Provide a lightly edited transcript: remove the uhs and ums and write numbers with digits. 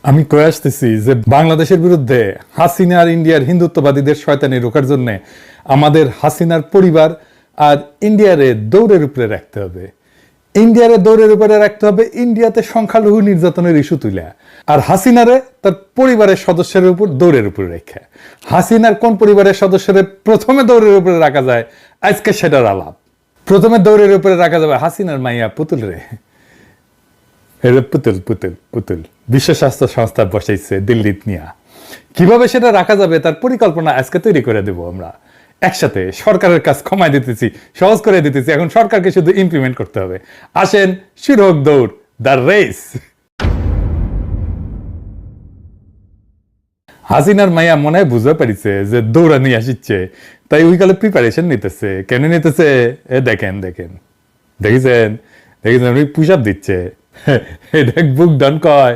আমি কয়ে আসতেছি যে বাংলাদেশের বিরুদ্ধে হাসিনা আর ইন্ডিয়ার হিন্দুত্ববাদীদের শয়তানি রোখার জন্য আমাদের হাসিনার পরিবার আর ইন্ডিয়ারে দৌড়ের উপরে রাখতে হবে। ইন্ডিয়ারে দৌড়ের উপরে রাখতে হবে, ইন্ডিয়াতে সংখ্যালঘু নির্যাতনের ইস্যু তুলে, আর হাসিনারে তার পরিবারের সদস্যের উপর দৌড়ের উপরে রেখে। হাসিনার কোন পরিবারের সদস্যরে প্রথমে দৌড়ের উপরে রাখা যায় আজকে সেটার আলাপ। প্রথমে দৌড়ের উপরে রাখা যাবে হাসিনার মাইয়া পুতুল রে। পুতুল পুতুল পুতুল বিশ্ব স্বাস্থ্য সংস্থা বসাইছে দিল্লিত নিয়া। কিভাবে সেটা রাখা যাবে তার পরিকল্পনা আজকে তৈরি করে দেব আমরা একসাথে। সরকারের কাজ কমায় দিতেছি, সহজ করে দিতেছি, এখন সরকারকে শুধু ইমপ্লিমেন্ট করতে হবে। আসেন, শুরু হোক দৌড়, দ্য রেস। হাসিনার মাইয়া মনে হয় বুঝতে পারিছে যে দৌড়া নিয়ে আসিচ্ছে, তাই ওই কালে প্রিপারেশন নিতেছে। কেন নিতেছে? দেখেন দেখেন, দেখেছেন দেখেছেন, পুশ আপ দিচ্ছে। এটা বুক ডান কয়।